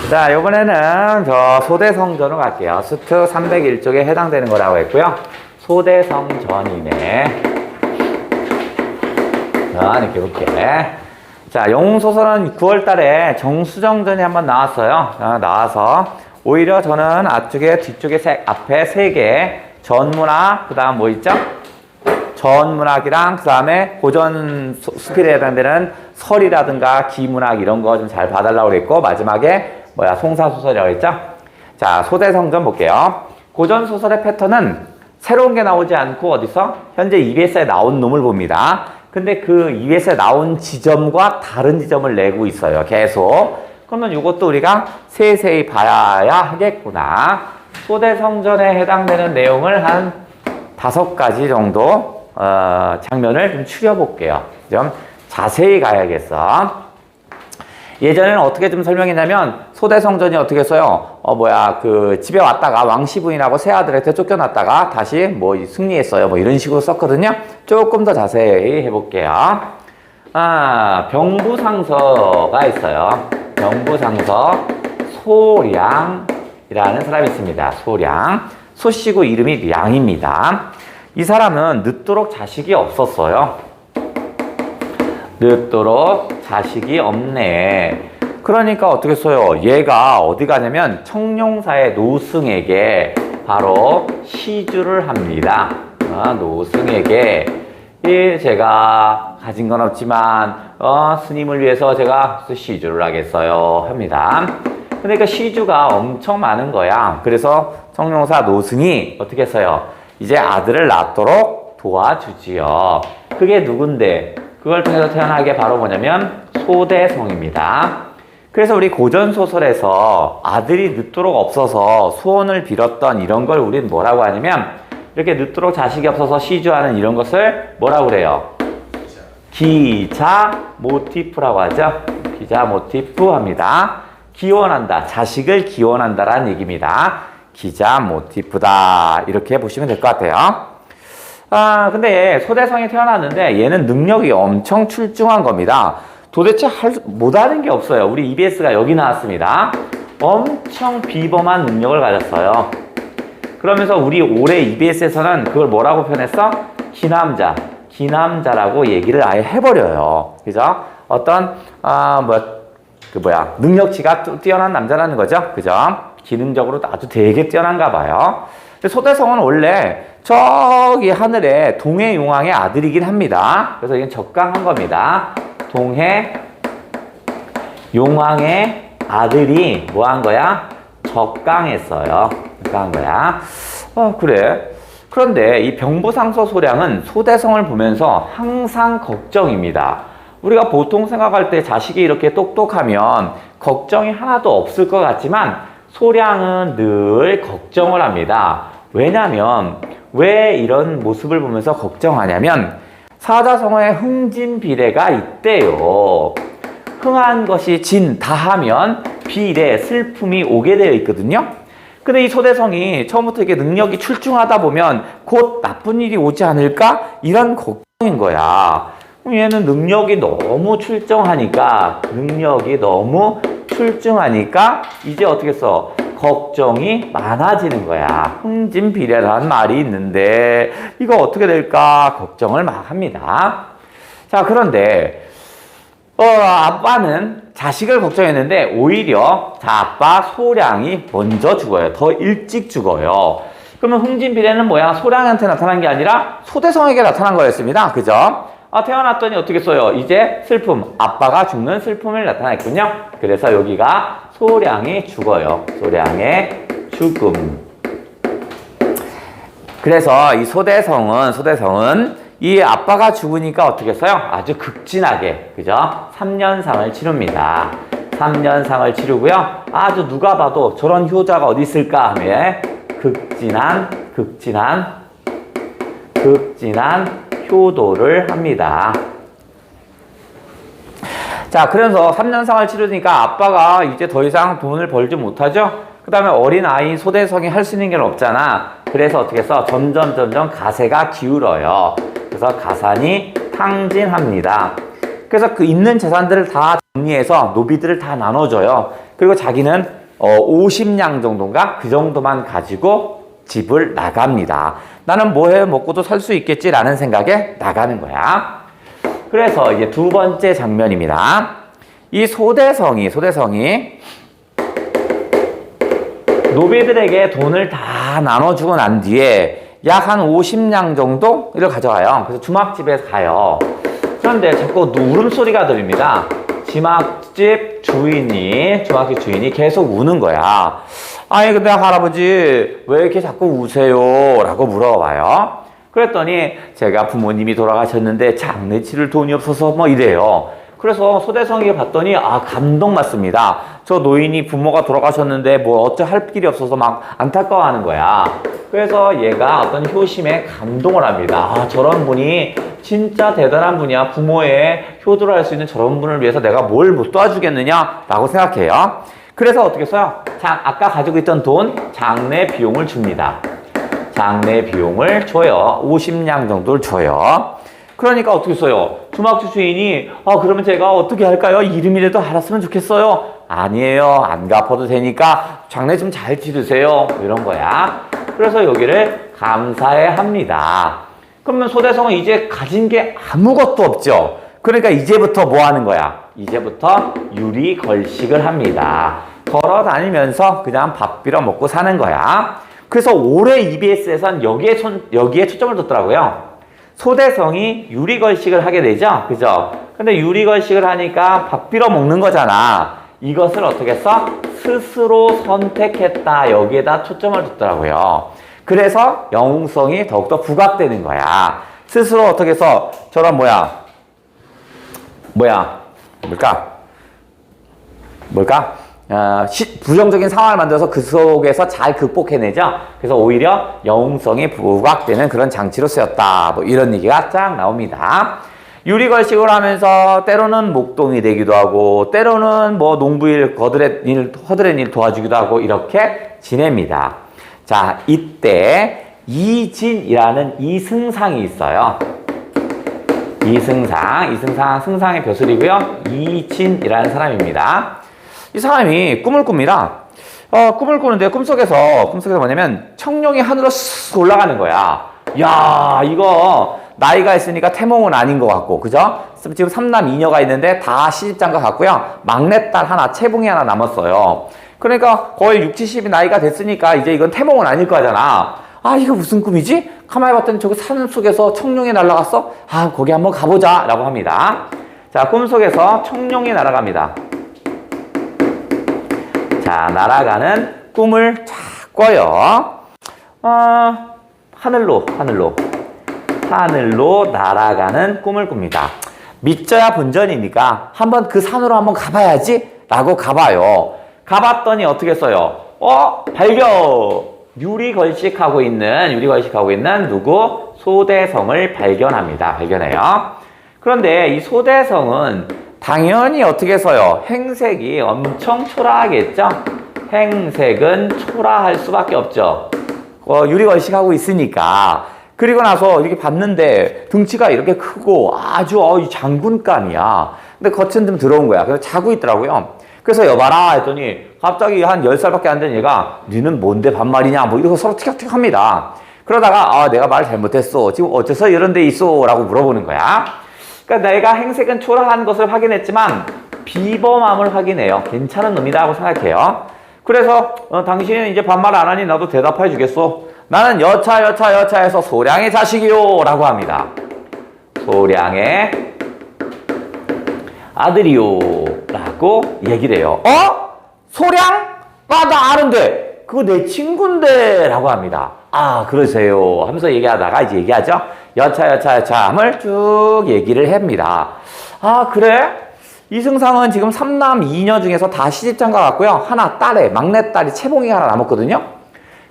자, 이번에는 저 소대성전으로 갈게요. 수트 301쪽에 해당되는 거라고 했고요. 소대성전이네. 자, 이렇게 볼게. 자, 영웅소설은 9월 달에 정수정전이 한번 나왔어요. 나와서 오히려 저는 앞쪽에, 뒤쪽에, 앞에 3개, 전문학, 그 다음 뭐 있죠? 전문학이랑 그 다음에 고전 수필에 해당되는 설이라든가 기문학 이런 거 좀 잘 봐달라고 그랬고, 마지막에 뭐야, 송사소설이라고 했죠? 자, 소대성전 볼게요. 고전 소설의 패턴은 새로운 게 나오지 않고 어디서? 현재 EBS에 나온 놈을 봅니다. 근데 그 EBS에 나온 지점과 다른 지점을 내고 있어요. 계속. 그러면 이것도 우리가 세세히 봐야 하겠구나. 소대성전에 해당되는 내용을 한 5가지 정도 장면을 좀 추려볼게요. 좀 자세히 가야겠어. 예전에는 어떻게 좀 설명했냐면 소대성전이 어떻게 써요? 그 집에 왔다가 왕씨 부인하고 새 아들한테 쫓겨났다가 다시 뭐 승리했어요. 뭐 이런 식으로 썼거든요. 조금 더 자세히 해볼게요. 병부상서가 있어요. 병부상서 소량이라는 사람이 있습니다. 소량. 소씨고 이름이 량입니다. 이 사람은 늦도록 자식이 없었어요. 늦도록 자식이 없네. 그러니까 어떻게 써요? 얘가 어디 가냐면 청룡사의 노승에게 바로 시주를 합니다. 노승에게 제가 가진 건 없지만 스님을 위해서 제가 시주를 하겠어요 합니다. 그러니까 시주가 엄청 많은 거야. 그래서 청룡사 노승이 어떻게 했어요? 이제 아들을 낳도록 도와주지요. 그게 누군데? 그걸 통해서 태어나게 게 바로 뭐냐면 소대성입니다. 그래서 우리 고전소설에서 아들이 늦도록 없어서 소원을 빌었던 이런 걸 우린 뭐라고 하냐면 이렇게 늦도록 자식이 없어서 시주하는 이런 것을 뭐라고 그래요? 기자 모티프라고 하죠. 기자 모티프 합니다. 기원한다. 자식을 기원한다라는 얘기입니다. 기자 모티프다. 이렇게 보시면 될 것 같아요. 근데 소대성이 태어났는데 얘는 능력이 엄청 출중한 겁니다. 도대체 못하는 게 없어요. 우리 EBS가 여기 나왔습니다. 엄청 비범한 능력을 가졌어요. 그러면서 우리 올해 EBS에서는 그걸 뭐라고 표현했어? 기남자라고 얘기를 아예 해버려요. 그죠? 어떤, 능력치가 뛰어난 남자라는 거죠. 그죠? 기능적으로 아주 되게 뛰어난가 봐요. 소대성은 원래 저기 하늘에 동해용왕의 아들이긴 합니다. 그래서 이건 적강한 겁니다. 동해용왕의 아들이 뭐 한 거야? 적강했어요. 적강한 거야. 그래. 그런데 이 병부상서 소량은 소대성을 보면서 항상 걱정입니다. 우리가 보통 생각할 때 자식이 이렇게 똑똑하면 걱정이 하나도 없을 것 같지만 소량은 늘 걱정을 합니다. 왜냐면 왜 이런 모습을 보면서 걱정하냐면 사자성어에 흥진비례가 있대요. 흥한 것이 다하면 비례, 슬픔이 오게 되어 있거든요. 근데 이 소대성이 처음부터 이렇게 능력이 출중하다 보면 곧 나쁜 일이 오지 않을까? 이런 걱정인 거야. 얘는 능력이 너무 출중하니까 이제 어떻게 써? 걱정이 많아지는 거야. 흥진비례라는 말이 있는데 이거 어떻게 될까? 걱정을 막 합니다. 자, 그런데 아빠는 자식을 걱정했는데 오히려 아빠 소량이 먼저 죽어요. 더 일찍 죽어요. 그러면 흥진비례는 뭐야? 소량한테 나타난 게 아니라 소대성에게 나타난 거였습니다. 그죠? 태어났더니 어떻게 써요? 이제 슬픔, 아빠가 죽는 슬픔을 나타냈군요. 그래서 여기가 소량이 죽어요. 소량의 죽음. 그래서 이 소대성은 이 아빠가 죽으니까 어떻게 써요? 아주 극진하게, 그죠? 3년상을 치릅니다. 3년상을 치르고요. 아주 누가 봐도 저런 효자가 어디 있을까 하면 극진한 효도를 합니다. 자, 그래서 3년상을 치르니까 아빠가 이제 더 이상 돈을 벌지 못하죠? 그 다음에 어린 아이인 소대성이 할 수 있는 게 없잖아. 그래서 어떻게 해서 점점 가세가 기울어요. 그래서 가산이 탕진합니다. 그래서 그 있는 재산들을 다 정리해서 노비들을 다 나눠줘요. 그리고 자기는 50냥 정도인가 그 정도만 가지고 집을 나갑니다. 나는 뭐해 먹고도 살 수 있겠지라는 생각에 나가는 거야. 그래서 이제 두 번째 장면입니다. 이 소대성이 노비들에게 돈을 다 나눠주고 난 뒤에 약 한 50냥 정도를 가져와요. 그래서 주막집에 가요. 그런데 자꾸 울음소리가 들립니다. 주막집 주인이 계속 우는 거야. 아니 근데 할아버지 왜 이렇게 자꾸 우세요? 라고 물어봐요. 그랬더니 제가 부모님이 돌아가셨는데 장례 치를 돈이 없어서 뭐 이래요. 그래서 소대성이 봤더니 감동 받습니다. 저 노인이 부모가 돌아가셨는데 뭐 어째 할 길이 없어서 막 안타까워하는 거야. 그래서 얘가 어떤 효심에 감동을 합니다. 저런 분이 진짜 대단한 분이야. 부모의 효도를 할 수 있는 저런 분을 위해서 내가 뭘 못 도와주겠느냐 라고 생각해요. 그래서 어떻게 써요? 아까 가지고 있던 돈 장례 비용을 줍니다. 장례 비용을 줘요. 50냥 정도를 줘요. 그러니까 어떻게 써요? 주막주 주인이 그러면 제가 어떻게 할까요? 이름이라도 알았으면 좋겠어요. 아니에요. 안 갚아도 되니까 장례 좀 잘 치르세요. 이런 거야. 그래서 여기를 감사해 합니다. 그러면 소대성은 이제 가진 게 아무것도 없죠. 그러니까 이제부터 뭐 하는 거야? 이제부터 유리 걸식을 합니다. 걸어 다니면서 그냥 밥 빌어 먹고 사는 거야. 그래서 올해 EBS에선 여기에 초점을 뒀더라고요. 소대성이 유리걸식을 하게 되죠? 그죠? 근데 유리걸식을 하니까 밥 빌어 먹는 거잖아. 이것을 어떻게 써? 스스로 선택했다. 여기에다 초점을 뒀더라고요. 그래서 영웅성이 더욱더 부각되는 거야. 스스로 어떻게 써? 저런 뭘까? 부정적인 상황을 만들어서 그 속에서 잘 극복해내죠. 그래서 오히려 영웅성이 부각되는 그런 장치로 쓰였다. 뭐 이런 얘기가 쫙 나옵니다. 유리걸식을 하면서 때로는 목동이 되기도 하고 때로는 뭐 농부일, 허드렛 일 도와주기도 하고 이렇게 지냅니다. 자, 이때 이진이라는 이승상이 있어요. 승상의 벼슬이고요. 이진이라는 사람입니다. 이 사람이 꿈을 꿉니다. 꿈을 꾸는데 꿈속에서 뭐냐면 청룡이 하늘로 쓱 올라가는 거야. 야, 이거 나이가 있으니까 태몽은 아닌 것 같고, 그죠? 지금 3남 2녀가 있는데 다 시집장가 같고요. 막내딸 하나, 채붕이 하나 남았어요. 그러니까 거의 60, 70이 나이가 됐으니까 이제 이건 태몽은 아닐 거잖아. 이거 무슨 꿈이지? 가만히 봤더니 저기 산 속에서 청룡이 날아갔어? 거기 한번 가보자 라고 합니다. 자, 꿈속에서 청룡이 날아갑니다. 자, 날아가는 꿈을 쫙 꿔요. 하늘로 날아가는 꿈을 꿉니다. 믿져야 본전이니까 한번 그 산으로 한번 가봐야지 라고 가봐요. 가봤더니 어떻게 써요? 발견! 유리걸식하고 있는 누구? 소대성을 발견해요. 그런데 이 소대성은 당연히 어떻게 써요? 행색이 엄청 초라하겠죠? 행색은 초라할 수밖에 없죠. 유리걸식하고 있으니까. 그리고 나서 이렇게 봤는데 등치가 이렇게 크고 아주 장군감이야. 근데 겉은 좀 더러운 거야. 그래서 자고 있더라고요. 그래서 여봐라 했더니 갑자기 한 10살밖에 안 된 얘가 니는 뭔데 반말이냐 뭐 이러고 서로 티격태격 합니다. 그러다가 내가 말 잘못했어. 지금 어째서 이런 데 있어? 라고 물어보는 거야. 그러니까 내가 행색은 초라한 것을 확인했지만 비범함을 확인해요. 괜찮은 놈이다 하고 생각해요. 그래서 당신은 이제 반말 안 하니 나도 대답해 주겠어. 나는 여차해서 소량의 자식이요 라고 합니다. 소량의 아들이요 라고 얘기를 해요. 소량? 나 아는데 그거 내 친구인데 라고 합니다. 그러세요 하면서 얘기하다가 이제 얘기하죠. 여차함을 쭉 얘기를 합니다. 그래? 이승상은 지금 3남 2녀 중에서 다 시집장가 같고요. 하나 막내딸이 채봉이가 하나 남았거든요.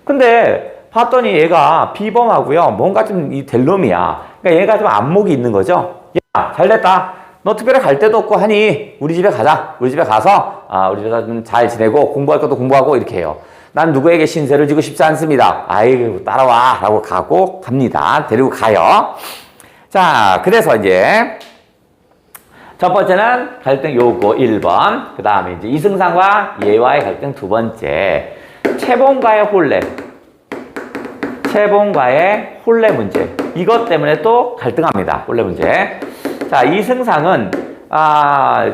근데 봤더니 얘가 비범하고요. 뭔가 좀 될 놈이야. 그러니까 얘가 좀 안목이 있는 거죠. 야, 잘됐다. 너 특별히 갈 데도 없고 하니 우리 집에 가자. 우리 집에 가서 우리 집에서 좀 잘 지내고 공부할 것도 공부하고 이렇게 해요. 난 누구에게 신세를 지고 싶지 않습니다. 아이고 따라와 라고 갑니다. 데리고 가요. 자, 그래서 이제 첫 번째는 갈등 요거 1번. 그 다음에 이제 이승상과 예와의 갈등 두 번째. 채봉과의 혼례. 채봉과의 혼례 문제. 이것 때문에 또 갈등합니다. 혼례 문제. 자, 이승상은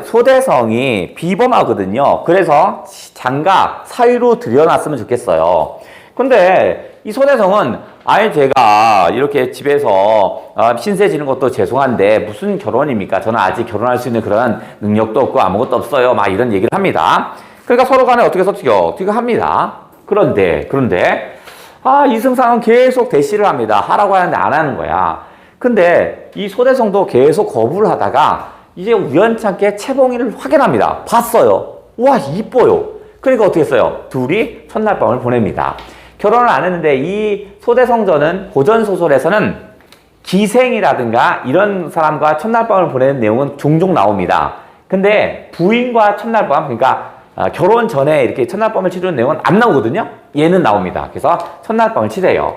소대성이 비범하거든요. 그래서 장가 사위로 들여놨으면 좋겠어요. 근데 이 소대성은 아니 제가 이렇게 집에서 신세 지는 것도 죄송한데 무슨 결혼입니까? 저는 아직 결혼할 수 있는 그런 능력도 없고 아무것도 없어요. 막 이런 얘기를 합니다. 그러니까 서로 간에 어떻게 해서 합니다. 그런데 이승상은 계속 대시를 합니다. 하라고 하는데 안 하는 거야. 근데 이 소대성도 계속 거부를 하다가 이제 우연찮게 채봉이를 확인합니다. 봤어요. 와, 이뻐요. 그러니까 어떻게 했어요? 둘이 첫날 밤을 보냅니다. 결혼을 안 했는데 이 소대성전은 고전소설에서는 기생이라든가 이런 사람과 첫날 밤을 보내는 내용은 종종 나옵니다. 근데 부인과 첫날 밤, 그러니까 결혼 전에 이렇게 첫날 밤을 치르는 내용은 안 나오거든요. 얘는 나옵니다. 그래서 첫날 밤을 치러요.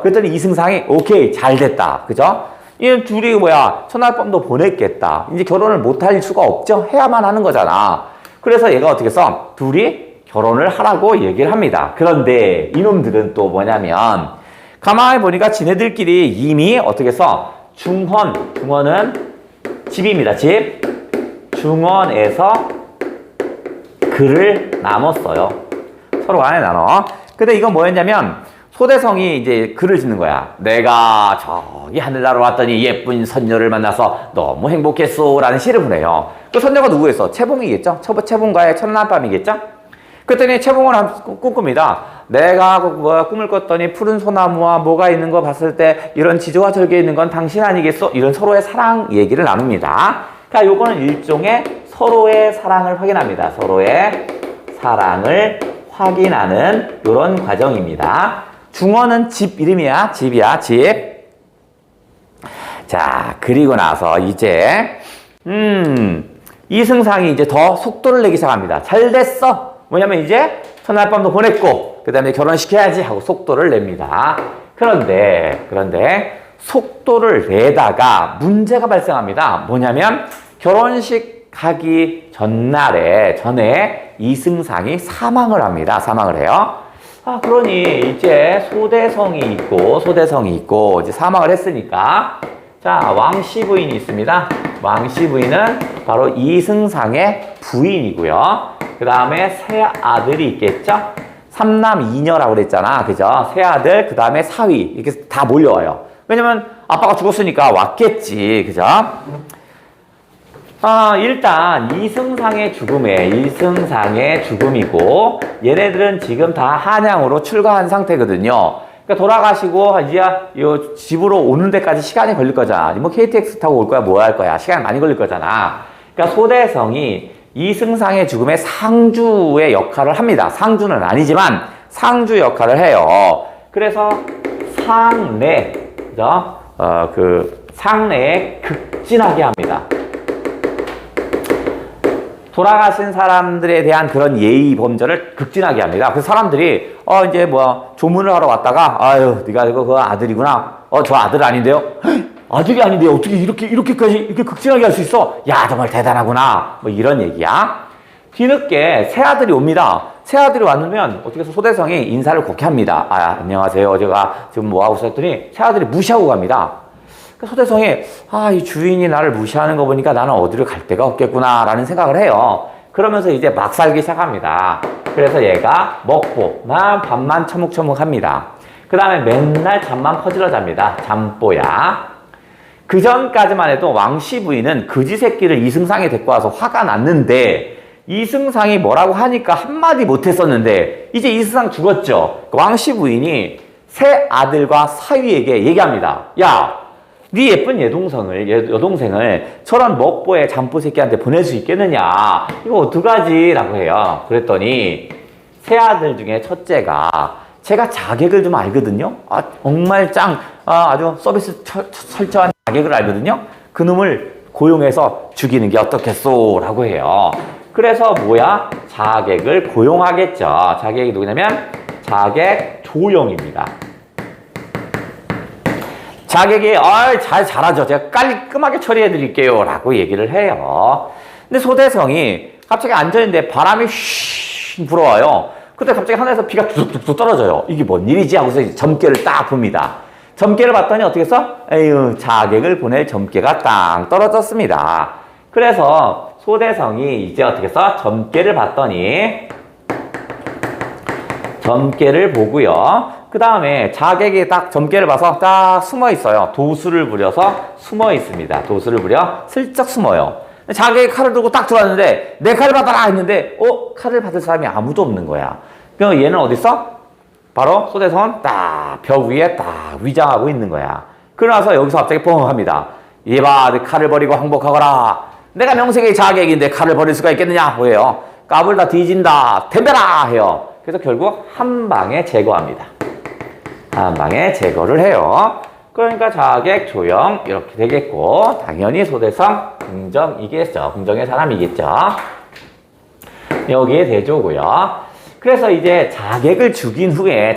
그랬더니 이승상이 오케이, 잘 됐다. 그죠? 이 둘이 첫날 밤도 보냈겠다. 이제 결혼을 못할 수가 없죠. 해야만 하는 거잖아. 그래서 얘가 어떻게 해서 둘이 결혼을 하라고 얘기를 합니다. 그런데 이놈들은 또 뭐냐면 가만히 보니까 지네들끼리 이미 어떻게 해서 중원은 집입니다. 집. 중원에서 글을 나눴어요. 서로 간에 나눠. 근데 이건 뭐였냐면 소대성이 이제 글을 짓는 거야. 내가 저기 하늘나라로 왔더니 예쁜 선녀를 만나서 너무 행복했소 라는 시를 보내요. 그 선녀가 누구였어? 채봉이겠죠? 채봉과의 첫날 밤이겠죠? 그랬더니 채봉을 꿈꿉니다. 내가 꿈을 꿨더니 푸른 소나무와 뭐가 있는 거 봤을 때 이런 지조와 절개 있는 건 당신 아니겠어? 이런 서로의 사랑 얘기를 나눕니다. 그러니까 요거는 일종의 서로의 사랑을 확인합니다. 서로의 사랑을 확인하는 이런 과정입니다. 중원은 집 이름이야. 집이야. 집. 자, 그리고 나서 이제 이승상이 이제 더 속도를 내기 시작합니다. 잘 됐어. 뭐냐면 이제 첫날 밤도 보냈고 그 다음에 결혼시켜야지 하고 속도를 냅니다. 그런데 속도를 내다가 문제가 발생합니다. 뭐냐면 결혼식 가기 전에 이승상이 사망을 합니다. 사망을 해요. 그러니 이제 소대성이 있고 이제 사망을 했으니까 자, 왕씨 부인이 있습니다. 왕씨 부인은 바로 이승상의 부인이고요. 그 다음에 세 아들이 있겠죠? 삼남이녀라고 그랬잖아. 그죠? 세 아들, 그 다음에 사위. 이렇게 다 몰려와요. 왜냐면 아빠가 죽었으니까 왔겠지. 그죠? 일단 이승상의 죽음이고 얘네들은 지금 다 한양으로 출가한 상태거든요. 그러니까 돌아가시고 이제 집으로 오는 데까지 시간이 걸릴 거잖아. 뭐 KTX 타고 올 거야, 뭐 할 거야. 시간이 많이 걸릴 거잖아. 그러니까 소대성이 이승상의 죽음에 상주의 역할을 합니다. 상주는 아니지만 상주 역할을 해요. 그래서 상내, 그죠? 상내에 극진하게 합니다. 돌아가신 사람들에 대한 그런 예의 범절을 극진하게 합니다. 그래서 사람들이 이제 조문을 하러 왔다가 네가 이거 그 아들이구나. 저 아들 아닌데요? 아들이 아닌데 어떻게 이렇게까지 극진하게 할 수 있어? 야, 정말 대단하구나. 뭐 이런 얘기야. 뒤늦게 새 아들이 옵니다. 새 아들이 왔으면 어떻게 해서 소대성이 인사를 곱게 합니다. 안녕하세요. 제가 지금 뭐 하고 있었더니 새 아들이 무시하고 갑니다. 소대성이 이 주인이 나를 무시하는 거 보니까 나는 어디를 갈 데가 없겠구나 라는 생각을 해요. 그러면서 이제 막 살기 시작합니다. 그래서 얘가 먹고 밥만 처묵처묵 합니다. 그 다음에 맨날 잠만 퍼질러 잡니다. 잠뽀야. 그 전까지만 해도 왕씨 부인은 그지 새끼를 이승상이 데리고 와서 화가 났는데 이승상이 뭐라고 하니까 한마디 못했었는데 이제 이승상 죽었죠. 왕씨 부인이 새 아들과 사위에게 얘기합니다. 야, 네 예쁜 여동생을 저런 먹보의 잠보 새끼한테 보낼 수 있겠느냐? 이거 어떡하지? 라고 해요. 그랬더니 세 아들 중에 첫째가 제가 자객을 좀 알거든요. 정말 아주 서비스 철저한 자객을 알거든요. 그놈을 고용해서 죽이는 게 어떻겠소? 라고 해요. 그래서 자객을 고용하겠죠. 자객이 누구냐면 자객 조영입니다. 자객이 잘하죠. 제가 깔끔하게 처리해 드릴게요. 라고 얘기를 해요. 근데 소대성이 갑자기 앉아있는데 바람이 휘 불어와요. 그때 갑자기 하늘에서 비가 뚝뚝뚝 떨어져요. 이게 뭔 일이지? 하고서 점괘를 딱 봅니다. 점괘를 봤더니 어떻게 했어? 에휴, 자객을 보낼 점괘가 딱 떨어졌습니다. 그래서 소대성이 이제 어떻게 했어? 점괘를 봤더니 점괘를 보고요. 그 다음에 자객이 딱 점괘를 봐서 딱 숨어 있어요. 도수를 부려서 숨어 있습니다. 도수를 부려 슬쩍 숨어요. 자객이 칼을 들고 딱 들어왔는데 내 칼을 받아라 했는데 칼을 받을 사람이 아무도 없는 거야. 그럼 얘는 어디 있어? 바로 소대성은 딱 벽 위에 딱 위장하고 있는 거야. 그러나서 여기서 갑자기 뻥 합니다. 얘봐, 내 칼을 버리고 항복하거라. 내가 명색의 자객인데 칼을 버릴 수가 있겠느냐? 왜요? 까불다 뒤진다. 덤벼라! 해요. 그래서 결국 한 방에 제거합니다. 한 방에 제거를 해요. 그러니까 자객, 조영 이렇게 되겠고 당연히 소대성 긍정이겠죠. 긍정의 사람이겠죠. 여기에 대조고요. 그래서 이제 자객을 죽인 후에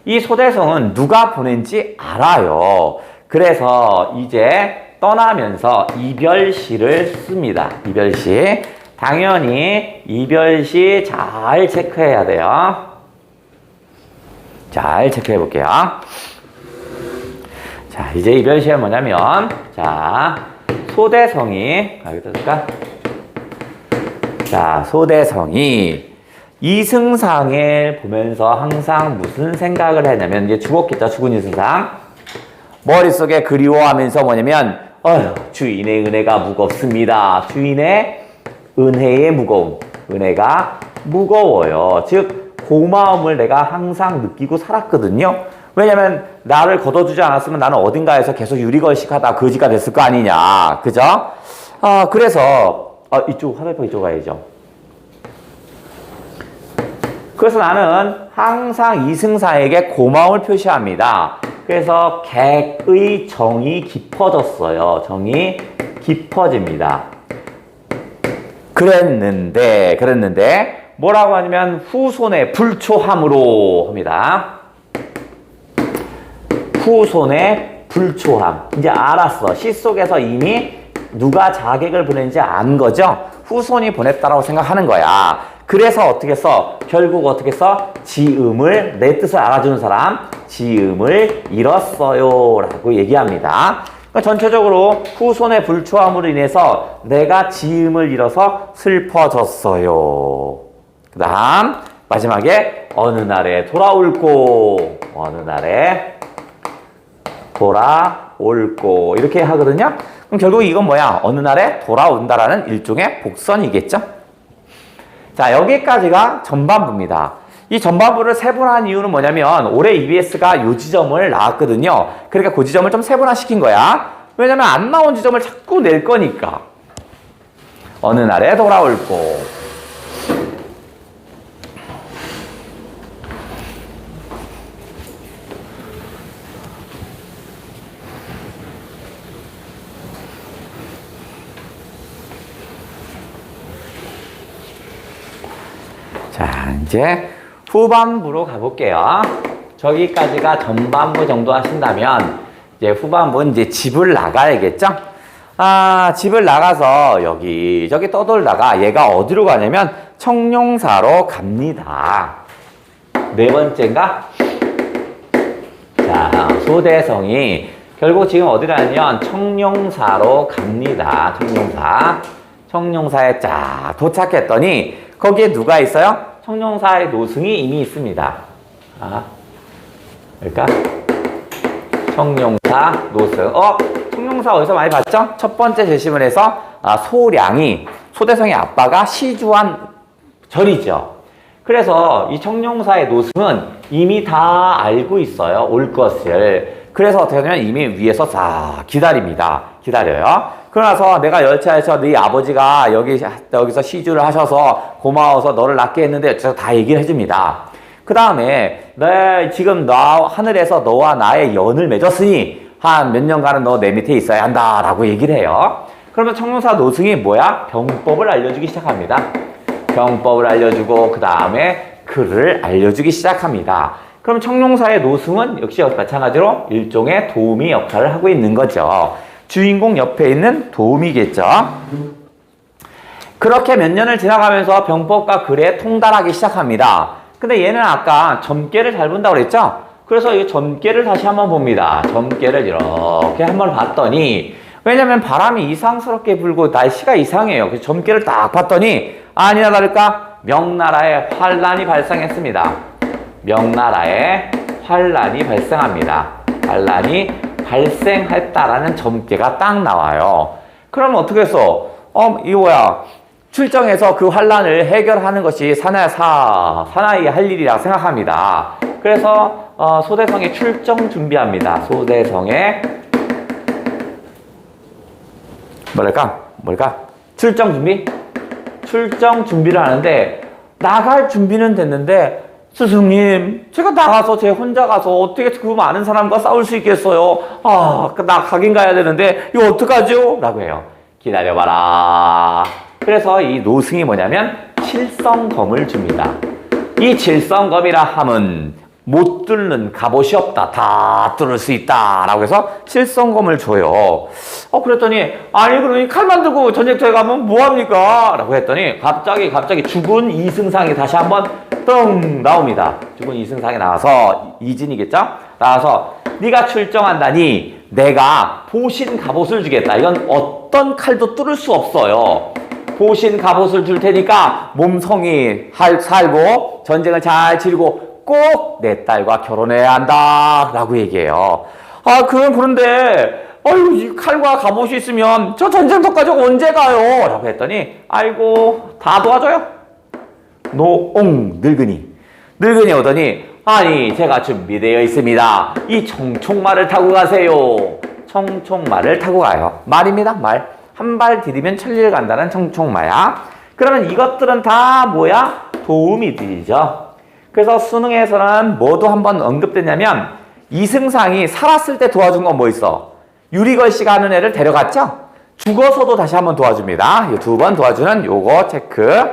이 소대성은 누가 보낸지 알아요. 그래서 이제 떠나면서 이별시를 씁니다. 이별시. 당연히 이별시 잘 체크해야 돼요. 잘 체크해 볼게요. 자, 이제 이별시는 뭐냐면, 자, 소대성이, 여기다 쓸까? 자, 소대성이 이승상을 보면서 항상 무슨 생각을 했냐면, 이제 죽었겠죠, 죽은 이승상. 머릿속에 그리워하면서 뭐냐면, 주인의 은혜가 무겁습니다. 주인의 은혜의 무거움. 은혜가 무거워요. 즉, 고마움을 내가 항상 느끼고 살았거든요. 왜냐면 나를 걷어주지 않았으면 나는 어딘가에서 계속 유리걸식하다 거지가 됐을 거 아니냐. 그죠? 그래서 이쪽 화살표 이쪽 가야죠. 그래서 나는 항상 이승사에게 고마움을 표시합니다. 그래서 객의 정이 깊어졌어요. 정이 깊어집니다. 그랬는데 뭐라고 하냐면 후손의 불초함으로 합니다. 후손의 불초함. 이제 알았어. 시 속에서 이미 누가 자객을 보낸지 안 거죠? 후손이 보냈다라고 생각하는 거야. 그래서 어떻게 써? 결국 어떻게 써? 지음을, 내 뜻을 알아주는 사람, 지음을 잃었어요. 라고 얘기합니다. 그러니까 전체적으로 후손의 불초함으로 인해서 내가 지음을 잃어서 슬퍼졌어요. 그 다음, 마지막에 어느 날에 돌아올고, 어느 날에 돌아올고 이렇게 하거든요. 그럼 결국 이건 뭐야? 어느 날에 돌아온다라는 일종의 복선이겠죠. 자, 여기까지가 전반부입니다. 이 전반부를 세분화한 이유는 뭐냐면 올해 EBS가 요 지점을 나왔거든요. 그러니까 그 지점을 좀 세분화시킨 거야. 왜냐면 안 나온 지점을 자꾸 낼 거니까. 어느 날에 돌아올고. 자, 이제 후반부로 가볼게요. 저기까지가 전반부 정도 하신다면 이제 후반부는 이제 집을 나가야겠죠? 집을 나가서 저기 떠돌다가 얘가 어디로 가냐면 청룡사로 갑니다. 네 번째인가? 자, 소대성이 결국 지금 어디 가냐면 청룡사로 갑니다. 청룡사에 쫙 도착했더니 거기에 누가 있어요? 청룡사의 노승이 이미 있습니다. 그러니까 청룡사 노승. 청룡사 어디서 많이 봤죠? 첫 번째 제시문에서 소량이 소대성의 아빠가 시주한 절이죠. 그래서 이 청룡사의 노승은 이미 다 알고 있어요. 올 것을. 그래서 어떻게 하냐면 이미 위에서 기다립니다. 기다려요. 그러나서 내가 열차에서 네 아버지가 여기서 시주를 하셔서 고마워서 너를 낳게 했는데 다 얘기를 해줍니다. 그 다음에 지금 하늘에서 너와 나의 연을 맺었으니 한 몇 년간은 너 내 밑에 있어야 한다라고 얘기를 해요. 그러면 청룡사 노승이 뭐야? 병법을 알려주기 시작합니다. 병법을 알려주고 그 다음에 글을 알려주기 시작합니다. 그럼 청룡사의 노승은 역시 마찬가지로 일종의 도우미 역할을 하고 있는 거죠. 주인공 옆에 있는 도우미겠죠. 그렇게 몇 년을 지나가면서 병법과 글에 통달하기 시작합니다. 근데 얘는 아까 점괘를 잘 본다고 그랬죠? 그래서 이 점괘를 다시 한번 봅니다. 점괘를 이렇게 한번 봤더니, 왜냐면 바람이 이상스럽게 불고 날씨가 이상해요. 그래서 점괘를 딱 봤더니 아니나 다를까 명나라에 환란이 발생했습니다. 명나라에 환란이 발생합니다. 환란이 발생했다라는 점괘가 딱 나와요. 그러면 어떻게 해서 이거 뭐야? 출정해서 그 환란을 해결하는 것이 사나이 할 일이라고 생각합니다. 그래서 소대성에 출정 준비합니다. 소대성에 뭘까? 출정 준비? 출정 준비를 하는데 나갈 준비는 됐는데 스승님, 제가 나가서 제 혼자 가서 어떻게 그 많은 사람과 싸울 수 있겠어요? 나 가긴 가야 되는데 이거 어떡하죠? 라고 해요. 기다려봐라. 그래서 이 노승이 뭐냐면 칠성검을 줍니다. 이 칠성검이라 함은 못 뚫는 갑옷이 없다. 다 뚫을 수 있다. 라고 해서 칠성검을 줘요. 그랬더니 그러니 칼만 들고 전쟁터에 가면 뭐합니까? 라고 했더니 갑자기 죽은 이승상이 다시 한번 뻥 나옵니다. 죽은 이승상이 나와서 이진이겠죠? 나와서 네가 출정한다니 내가 보신 갑옷을 주겠다. 이건 어떤 칼도 뚫을 수 없어요. 보신 갑옷을 줄 테니까 몸성이 살고 전쟁을 잘 치르고 꼭 내 딸과 결혼해야 한다 라고 얘기해요. 그런데 이 칼과 갑옷이 있으면 저 전쟁터까지 언제 가요? 라고 했더니 아이고 다 도와줘요. 늙은이 오더니 제가 준비되어 있습니다. 이 청총말을 타고 가세요. 청총말을 타고 가요. 말입니다. 말. 한 발 디디면 천리를 간다는 청총마야. 그러면 이것들은 다 뭐야? 도우미들이죠. 그래서 수능에서는 뭐도 한번 언급됐냐면 이승상이 살았을 때 도와준 건 뭐 있어? 유리걸씨가 하는 애를 데려갔죠? 죽어서도 다시 한번 도와줍니다. 이 두 번 도와주는 요거 체크.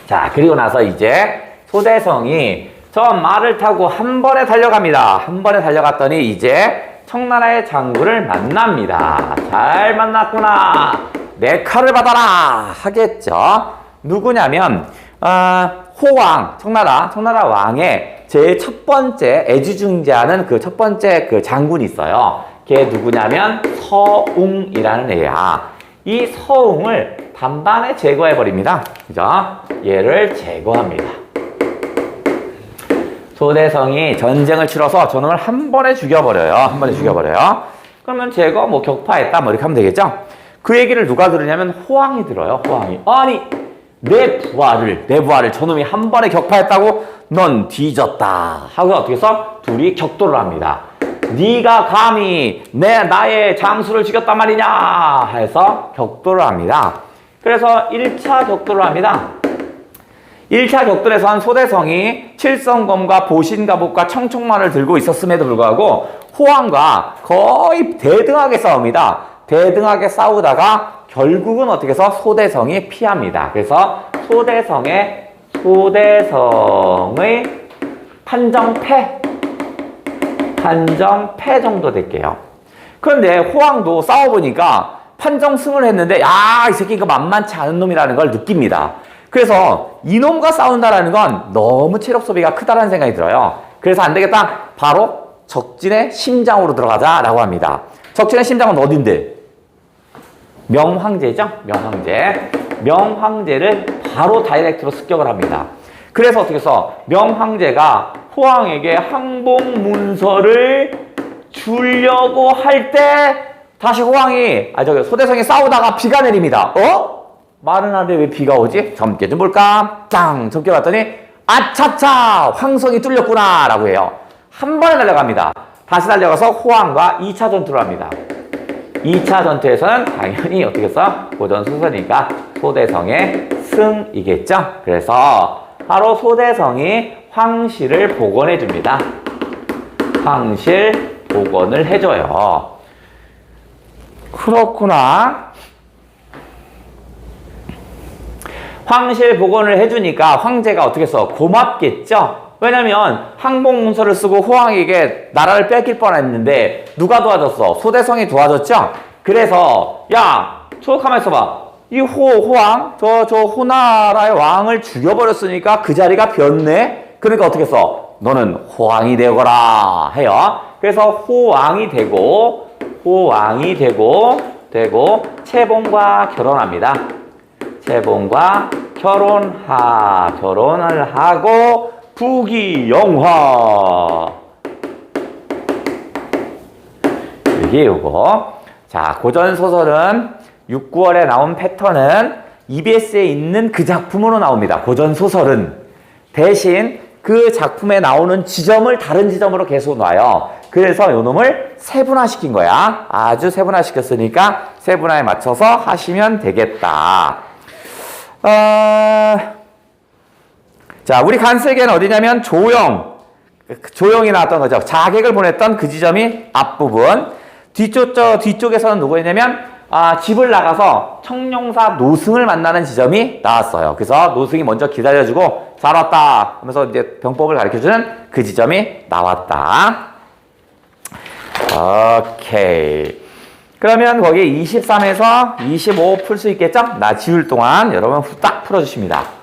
자, 그리고 나서 이제 소대성이 저 말을 타고 한 번에 달려갑니다. 한 번에 달려갔더니 이제 청나라의 장군을 만납니다. 잘 만났구나. 내 칼을 받아라 하겠죠. 누구냐면 호왕, 청나라 왕의 제일 첫 번째 애지중지하는 그 첫 번째 그 장군이 있어요. 걔 누구냐면 서웅이라는 애야. 이 서웅을 단번에 제거해버립니다. 그죠? 얘를 제거합니다. 소대성이 전쟁을 치러서 저놈을 한 번에 죽여버려요. 그러면 제거, 격파했다, 이렇게 하면 되겠죠? 그 얘기를 누가 들으냐면 호왕이 들어요. 호왕이. 내 부하를 저놈이 한 번에 격파했다고? 넌 뒤졌다. 하고 어떻게 해서 둘이 격돌을 합니다. 네가 감히 나의 장수를 죽였단 말이냐 해서 격돌을 합니다. 그래서 1차 격돌을 합니다. 1차 격돌에서는 소대성이 칠성검과 보신갑옷과 청총말을 들고 있었음에도 불구하고 호왕과 거의 대등하게 싸웁니다. 대등하게 싸우다가 결국은 어떻게 해서 소대성이 피합니다. 그래서 소대성의 판정패 정도 될게요. 그런데 호왕도 싸워보니까 판정승을 했는데 이 새끼가 만만치 않은 놈이라는 걸 느낍니다. 그래서 이놈과 싸운다라는 건 너무 체력 소비가 크다라는 생각이 들어요. 그래서 안 되겠다. 바로 적진의 심장으로 들어가자라고 합니다. 적진의 심장은 어딘데? 명황제죠? 명황제를 바로 다이렉트로 습격을 합니다. 그래서 어떻게 해서 명황제가 호왕에게 항복 문서를 주려고 할 때 다시 호왕이 소대성이 싸우다가 비가 내립니다. 말은 하는데 왜 비가 오지? 점괘 좀 볼까? 점괘 봤더니 아차차 황성이 뚫렸구나 라고 해요. 한 번에 달려갑니다. 다시 달려가서 호왕과 2차 전투를 합니다. 2차 전투에서는 당연히 어떻게 해서 고전수선이니까 소대성의 승이겠죠. 그래서 바로 소대성이 황실을 복원해 줍니다. 황실 복원을 해줘요. 그렇구나. 황실 복원을 해주니까 황제가 어떻게 해서 고맙겠죠. 왜냐면 항복문서를 쓰고 호황에게 나라를 뺏길 뻔했는데 누가 도와줬어? 소대성이 도와줬죠? 그래서 야, 저 가만 있어봐. 이 호황, 저 호나라의 왕을 죽여버렸으니까 그 자리가 비었네? 그러니까 어떻게 써? 너는 호황이 되거라 해요. 그래서 호황이 되고 채봉과 결혼합니다. 채봉과 결혼을 하고 부귀영화. 이게 요거. 자, 고전소설은 6, 9월에 나온 패턴은 EBS에 있는 그 작품으로 나옵니다. 고전소설은. 대신 그 작품에 나오는 지점을 다른 지점으로 계속 놔요. 그래서 요 놈을 세분화시킨 거야. 아주 세분화시켰으니까 세분화에 맞춰서 하시면 되겠다. 자, 우리 간세계는 어디냐면 조용이 나왔던 거죠. 자객을 보냈던 그 지점이 앞부분. 뒤쪽에서는 누구였냐면, 집을 나가서 청룡사 노승을 만나는 지점이 나왔어요. 그래서 노승이 먼저 기다려주고, 잘 왔다 하면서 이제 병법을 가르쳐주는 그 지점이 나왔다. 오케이. 그러면 거기 23에서 25 풀 수 있겠죠? 나 지울 동안 여러분 후딱 풀어주십니다.